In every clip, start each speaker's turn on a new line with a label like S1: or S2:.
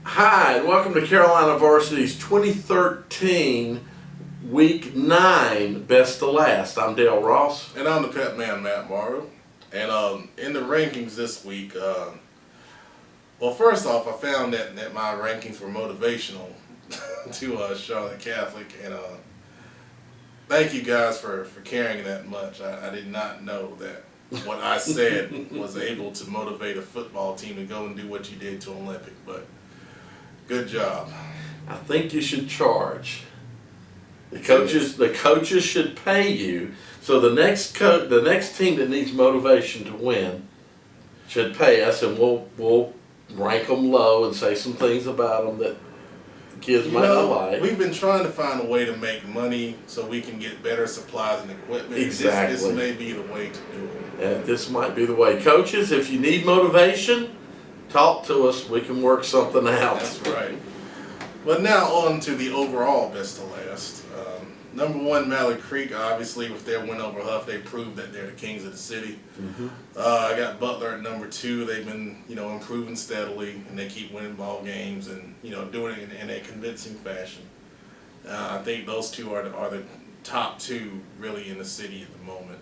S1: Hi, and welcome to Carolina Varsity's 2013 Week 9 Best to Last. I'm Dale Ross.
S2: And I'm the pet man, Matt Morrow. And in the rankings this week, well, first off, I found that my rankings were motivational to Charlotte Catholic. And thank you guys for caring that much. I did not know that what I said was able to motivate a football team to go and do what you did to Olympic. But good job.
S1: I think you should charge. The coaches should pay you. So the next team that needs motivation to win should pay us, and we'll rank them low and say some things about them that the kids might not like.
S2: We've been trying to find a way to make money so we can get better supplies and equipment.
S1: Exactly.
S2: This may be the way to do it.
S1: And this might be the way. Coaches, if you need motivation, talk to us. We can work something out.
S2: That's right. But now on to the overall best to last. Number one, Mallard Creek, obviously, with their win over Hough, they proved that they're the kings of the city.
S1: Mm-hmm.
S2: I got Butler at number two. They've been, improving steadily, and they keep winning ball games and, doing it in a convincing fashion. I think those two are the top two really in the city at the moment.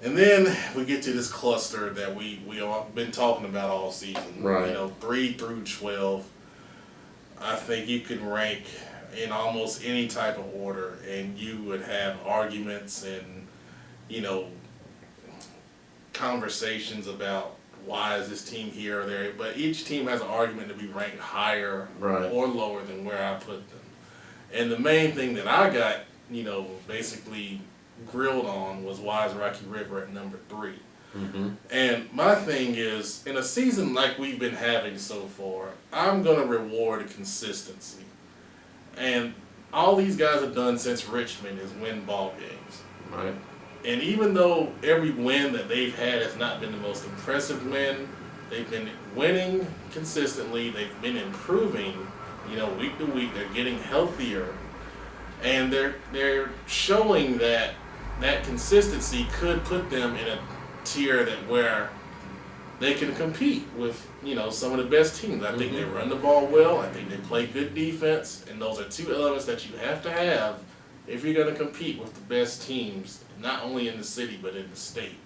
S2: And then we get to this cluster that we have been talking about all season.
S1: Right.
S2: 3 through 12. I think you could rank in almost any type of order, and you would have arguments and, conversations about why is this team here or there. But each team has an argument to be ranked higher or lower than where I put them. And the main thing that I got, basically grilled on was why is Rocky River at number 3.
S1: Mm-hmm.
S2: And my thing is, in a season like we've been having so far, I'm going to reward consistency. And all these guys have done since Richmond is win ball games.
S1: Right.
S2: And even though every win that they've had has not been the most impressive win, they've been winning consistently. They've been improving, week to week. They're getting healthier. And they're showing that consistency could put them in a tier that where they can compete with, some of the best teams. I think they run the ball well. I think they play good defense. And those are two elements that you have to have if you're going to compete with the best teams, not only in the city, but in the state.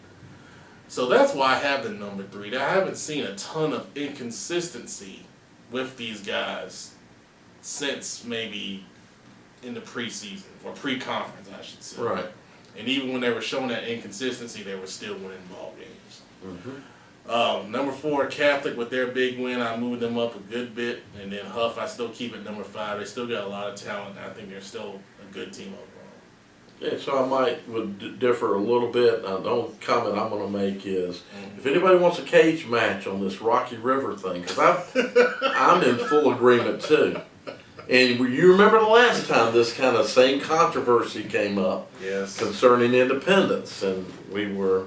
S2: So that's why I have the number 3. I haven't seen a ton of inconsistency with these guys since maybe in the preseason, or pre-conference, I should say.
S1: Right.
S2: And even when they were showing that inconsistency, they were still winning ball games.
S1: Mm-hmm.
S2: Number 4, Catholic, with their big win, I moved them up a good bit. And then Hough, I still keep at number 5. They still got a lot of talent. I think they're still a good team overall.
S1: Yeah, so I would differ a little bit. The only comment I'm going to make is, if anybody wants a cage match on this Rocky River thing, because I'm in full agreement too. And you remember the last time this kind of same controversy came up concerning independence, and we were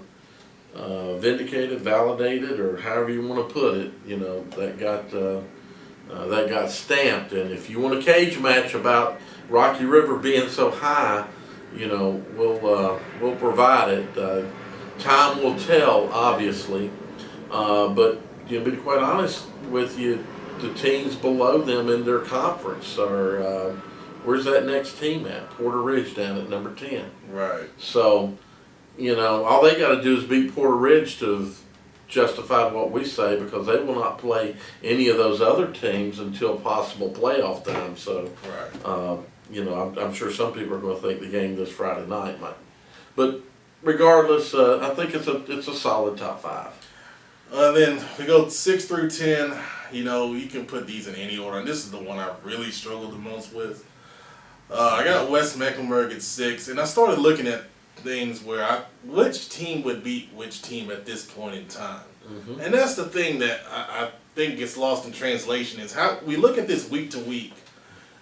S1: vindicated, validated, or however you want to put it. That got stamped. And if you want a cage match about Rocky River being so high, we'll provide it. Time will tell, obviously, but to be quite honest with you, the teams below them in their conference are, where's that next team at? Porter Ridge down at number 10.
S2: Right.
S1: So, all they got to do is beat Porter Ridge to have justified what we say, because they will not play any of those other teams until possible playoff time. So, I'm sure some people are going to think the game this Friday night might. But regardless, I think it's a solid top 5.
S2: Then we go 6 through 10. You can put these in any order, and this is the one I really struggled the most with. I got West Mecklenburg at 6, and I started looking at things where which team would beat which team at this point in time. Mm-hmm. And that's the thing that I think gets lost in translation, is how we look at this week to week,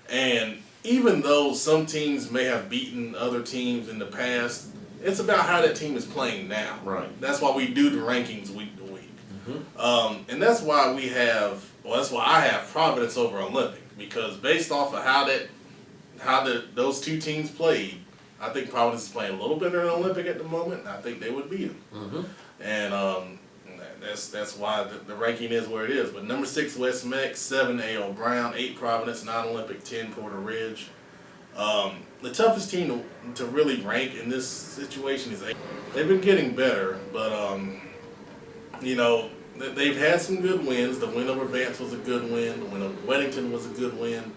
S2: and even though some teams may have beaten other teams in the past, it's about how that team is playing now.
S1: Right.
S2: That's why we do the rankings week to week.
S1: Mm-hmm.
S2: And that's why that's why I have Providence over Olympic, because based off of how those two teams played, I think Providence is playing a little better than Olympic at the moment, and I think they would beat them.
S1: Mm-hmm.
S2: And That's why the ranking is where it is. But number 6 West Meck, 7 A.O. Brown, 8 Providence, 9 Olympic, 10 Porter Ridge. The toughest team to really rank in this situation is 8. They've been getting better, but you know, they've had some good wins. The win over Vance was a good win. The win over Weddington was a good win.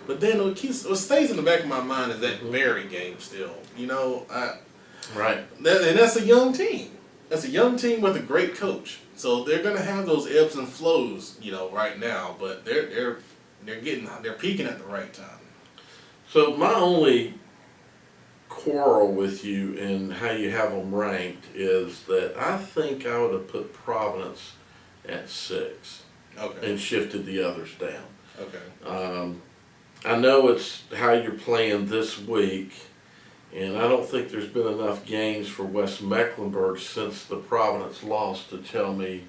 S2: But then what stays in the back of my mind is that Berry game still. You know,
S1: Right.
S2: and that's a young team. That's a young team with a great coach. So they're going to have those ebbs and flows, you know, right now. But they're peaking at the right time.
S1: So my only quarrel with you in how you have them ranked is that I think I would have put Providence at 6
S2: Okay.
S1: and shifted the others down.
S2: Okay.
S1: I know it's how you're playing this week, and I don't think there's been enough games for West Mecklenburg since the Providence loss to tell me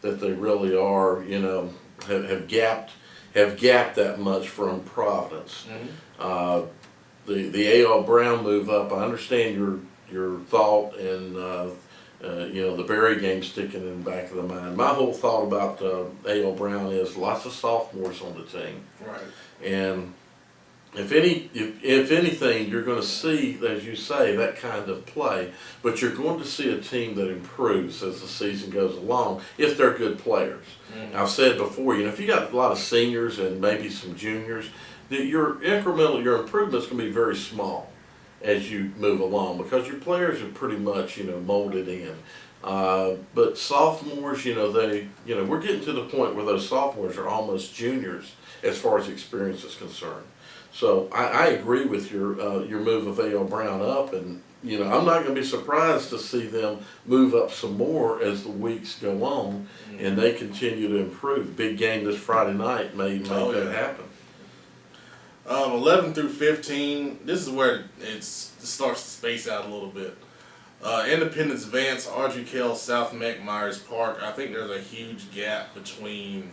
S1: that they really are, you know, have gapped that much from Providence.
S2: Mm-hmm.
S1: The A.L. Brown move up, I understand your thought and you know, the Berry game sticking in the back of the mind. My whole thought about A.L. Brown is lots of sophomores on the team.
S2: Right.
S1: And if anything, you're going to see, as you say, that kind of play, but you're going to see a team that improves as the season goes along if they're good players.
S2: Mm-hmm.
S1: I've said before, you know, if you got a lot of seniors and maybe some juniors, your improvement's going to be very small as you move along because your players are pretty much, you know, molded in. But sophomores, you know, we're getting to the point where those sophomores are almost juniors as far as experience is concerned. So I agree with your move of A.L. Brown up, and you know, I'm not going to be surprised to see them move up some more as the weeks go on and they continue to improve. Big game this Friday night may make that happen.
S2: 11 through 15, this is where it starts to space out a little bit. Independence, Vance, Ardrey Kell, South Meck, Myers Park. I think there's a huge gap between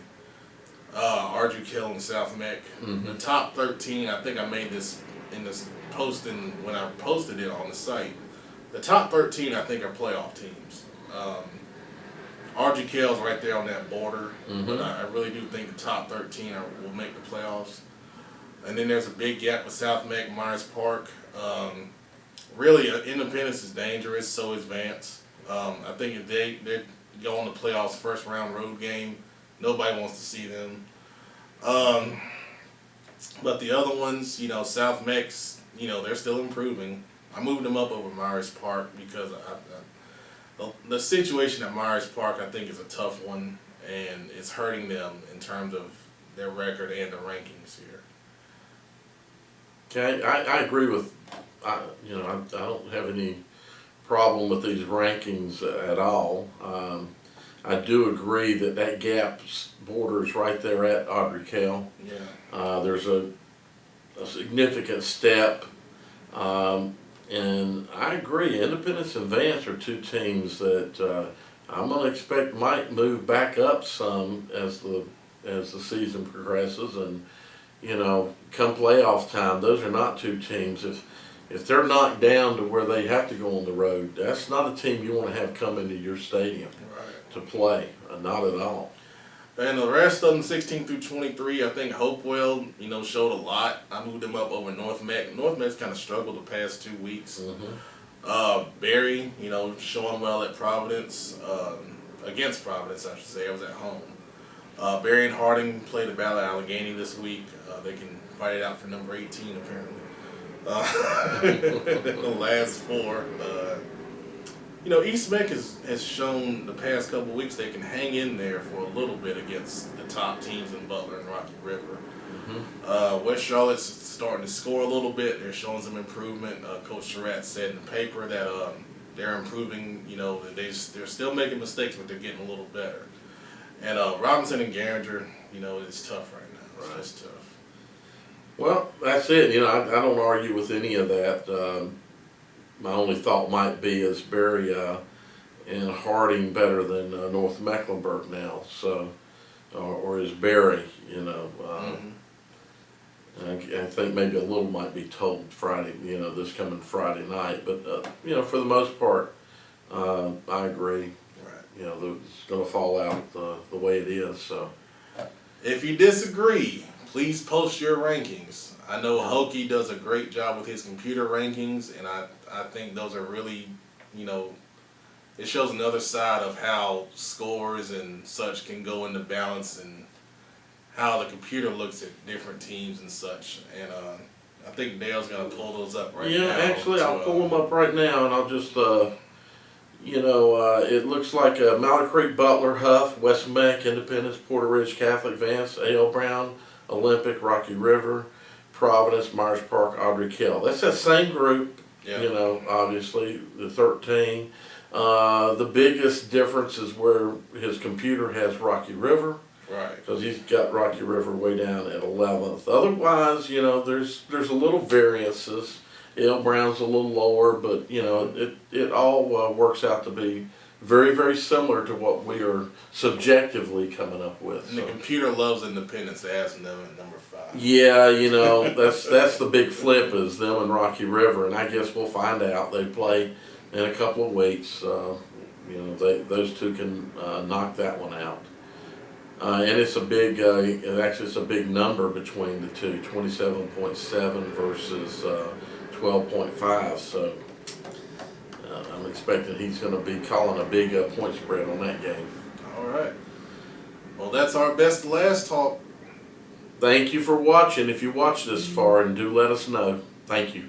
S2: Ardrey Kell and South Meck.
S1: Mm-hmm.
S2: The top 13, I think I made this in this posting when I posted it on the site. The top 13, I think, are playoff teams. Ardrey Kell's right there on that border, but I really do think the top 13 will make the playoffs. And then there's a big gap with South Meck, Myers Park. Really, Independence is dangerous, so is Vance. I think if they go on the playoffs first round road game, nobody wants to see them. But the other ones, you know, South Meck's, you know, they're still improving. I moved them up over Myers Park because the situation at Myers Park, I think, is a tough one, and it's hurting them in terms of their record and the rankings here.
S1: Okay, I agree with, you know, I don't have any problem with these rankings at all. I do agree that gap borders right there at Ardrey Kell.
S2: Yeah.
S1: There's a significant step, and I agree. Independence and Vance are two teams that I'm going to expect might move back up some as the season progresses, and you know, come playoff time, those are not two teams. If they're knocked down to where they have to go on the road, that's not a team you want to have come into your stadium to play. Not at all.
S2: And the rest of them, 16 through 23, I think Hopewell, you know, showed a lot. I moved them up over North Meck. North Meck's kind of struggled the past 2 weeks.
S1: Mm-hmm.
S2: Berry, you know, showing well at Providence, against Providence, I should say. I was at home. Berry and Harding played the Battle of Allegheny this week. They can fight it out for number 18, apparently. The last 4. You know, East Meck has shown the past couple of weeks they can hang in there for a little bit against the top teams in Butler and Rocky River. Mm-hmm. West Charlotte's starting to score a little bit. They're showing some improvement. Coach Surratt said in the paper that they're improving. You know, they're still making mistakes, but they're getting a little better. And Robinson and Garinger, you know, it's tough right now. It's tough.
S1: Well, that's it. You know, I don't argue with any of that. My only thought might be is Berry and Harding better than North Mecklenburg now? So, or is Berry? You know, I think maybe a little might be told Friday. You know, this coming Friday night. But you know, for the most part, I agree.
S2: Right.
S1: it's going to fall out the way it is. So,
S2: if you disagree, please post your rankings. I know Hokie does a great job with his computer rankings, and I think those are really, it shows another side of how scores and such can go into balance and how the computer looks at different teams and such. And I think Dale's going to pull those up right now.
S1: Yeah, actually, I'll pull them up right now, and I'll just, it looks like Mallard Creek, Butler, Hough, West Meck, Independence, Porter Ridge, Catholic, Vance, A.L. Brown, Olympic, Rocky River, Providence, Myers Park, Ardrey Kell. That's that same group, obviously, the 13. The biggest difference is where his computer has Rocky River.
S2: Right.
S1: Because he's got Rocky River way down at 11th. Otherwise, there's a little variances. A.L. Brown's a little lower, but, it all works out to be very, very similar to what we are subjectively coming up with.
S2: And the computer loves Independence. It has them at number 5.
S1: Yeah, that's the big flip is them and Rocky River, and I guess we'll find out. They play in a couple of weeks. Those two can knock that one out. And it's a big, it's a big number between the two, 27.7 versus 12.5. So I'm expecting he's going to be calling a big point spread on that game.
S2: All right. Well, that's our best last talk.
S1: Thank you for watching. If you watched this far, and do let us know. Thank you.